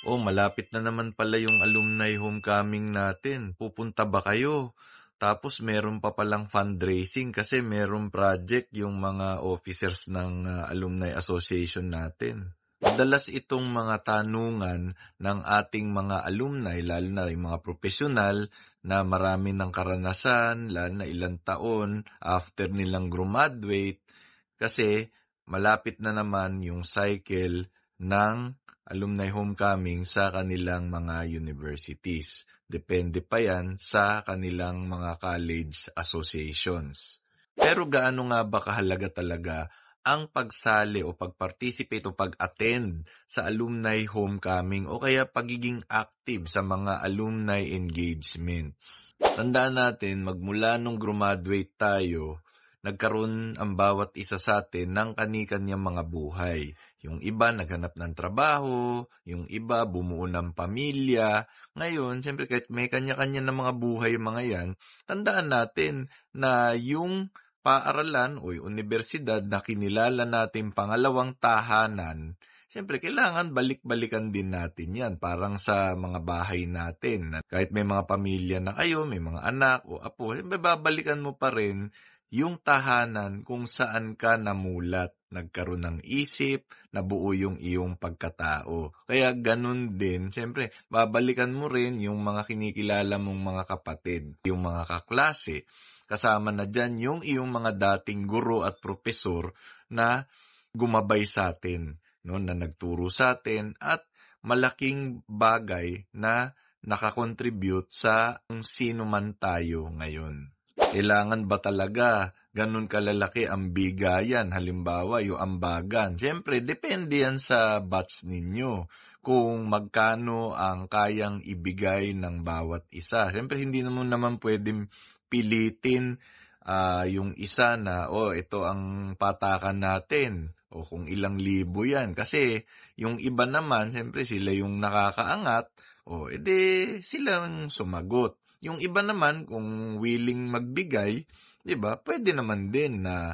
Oh, malapit na naman pala yung alumni homecoming natin. Pupunta ba kayo? Tapos meron pa palang fundraising kasi meron project yung mga officers ng Alumni Association natin. Madalas itong mga tanungan ng ating mga alumni, lalo na yung mga profesional na marami ng karanasan, lalo na ilang taon after nilang graduate, kasi malapit na naman yung cycle ng alumni homecoming sa kanilang mga universities. Depende pa yan sa kanilang mga college associations. Pero gaano nga ba kahalaga talaga ang pagsali o pag-participate o pag-attend sa alumni homecoming o kaya pagiging active sa mga alumni engagements? Tandaan natin, magmula nung graduate tayo, nagkaroon ang bawat isa sa atin ng kani-kanyang mga buhay. Yung iba naghanap ng trabaho, yung iba bumuo ng pamilya. Ngayon, siyempre kahit may kanya-kanya ng mga buhay mga yan, tandaan natin na yung paaralan o yung universidad na kinilala natin pangalawang tahanan, siyempre kailangan balik-balikan din natin yan. Parang sa mga bahay natin. Kahit may mga pamilya na kayo, may mga anak o apo, siyempre babalikan mo pa rin yung tahanan kung saan ka namulat, nagkaroon ng isip, nabuo yung iyong pagkatao. Kaya ganun din, siyempre, babalikan mo rin yung mga kinikilala mong mga kapatid, yung mga kaklase. Kasama na dyan yung iyong mga dating guro at propesor na gumabay sa atin, no, na nagturo sa atin at malaking bagay na nakakontribute sa kung sino man tayo ngayon. Kailangan ba talaga ganun kalalaki ang bigayan? Halimbawa, yung ambagan. Siyempre, depende yan sa batch ninyo kung magkano ang kayang ibigay ng bawat isa. Siyempre, hindi naman pwedeng pilitin yung isa na, ito ang patakan natin. O kung ilang libo yan. Kasi yung iba naman, siyempre sila yung nakakaangat. Edi silang sumagot. Yung iba naman kung willing magbigay, 'di ba? Pwede naman din na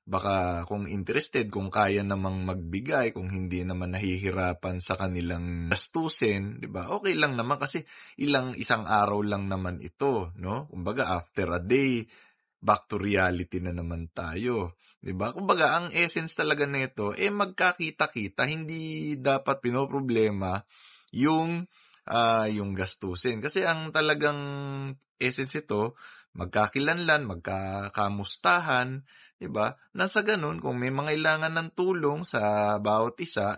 baka kung interested, kung kaya namang magbigay, kung hindi naman nahihirapan sa kanilang gastusin, 'di ba? Okay lang naman kasi isang araw lang naman ito, no? Kumbaga after a day, back to reality na naman tayo, 'di ba? Kumbaga ang essence talaga nito magkakita-kita, hindi dapat pinoproblema yung yung gastusin. Kasi ang talagang essence ito, magkakilanlan, magkakamustahan, 'di ba? Nasa gano'n kung may mga kailangan ng tulong sa bawat isa,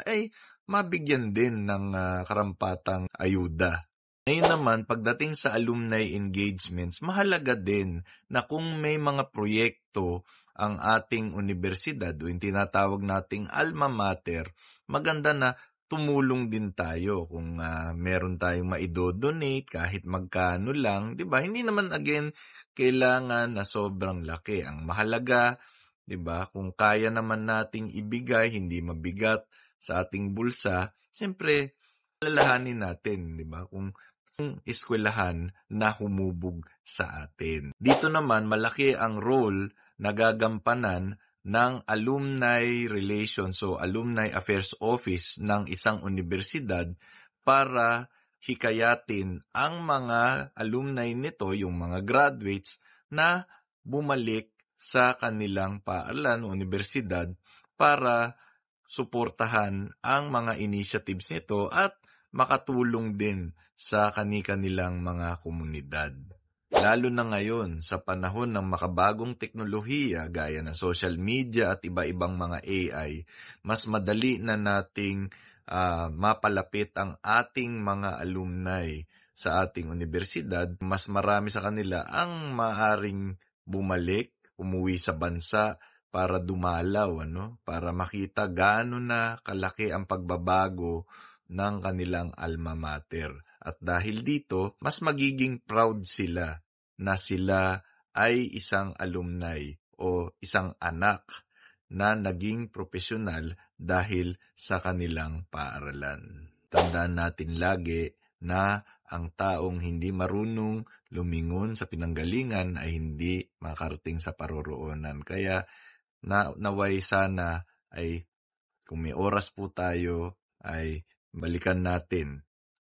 mabigyan din ng karampatang ayuda. Ngayon naman, pagdating sa alumni engagements, mahalaga din na kung may mga proyekto ang ating universidad o yung tinatawag nating alma mater, maganda na tumulong din tayo kung meron tayong maido-donate kahit magkano lang, 'di ba? Hindi naman again kailangan na sobrang laki. Ang mahalaga, 'di ba, kung kaya naman nating ibigay, hindi mabigat sa ating bulsa, siyempre alalahanin natin, 'di ba? Kung eskwelahan na humubog sa atin. Dito naman malaki ang role na gagampanan ng Alumni Relations o Alumni Affairs Office ng isang universidad para hikayatin ang mga alumni nito, yung mga graduates, na bumalik sa kanilang paaralan o universidad para suportahan ang mga initiatives nito at makatulong din sa kani-kanilang mga komunidad. Lalo na ngayon sa panahon ng makabagong teknolohiya gaya ng social media at iba-ibang mga AI, mas madali na nating mapalapit ang ating mga alumni sa ating universidad. Mas marami sa kanila ang maaring bumalik, umuwi sa bansa para dumalaw, para makita gaano na kalaki ang pagbabago ng kanilang alma mater. At dahil dito, mas magiging proud sila na sila ay isang alumni o isang anak na naging profesional dahil sa kanilang paaralan. Tandaan natin lagi na ang taong hindi marunong lumingon sa pinanggalingan ay hindi makarating sa paroroonan. Kaya naway sana ay kung may oras po tayo ay balikan natin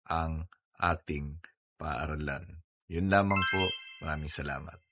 ang ating paaralan. Yun lamang po. Maraming salamat.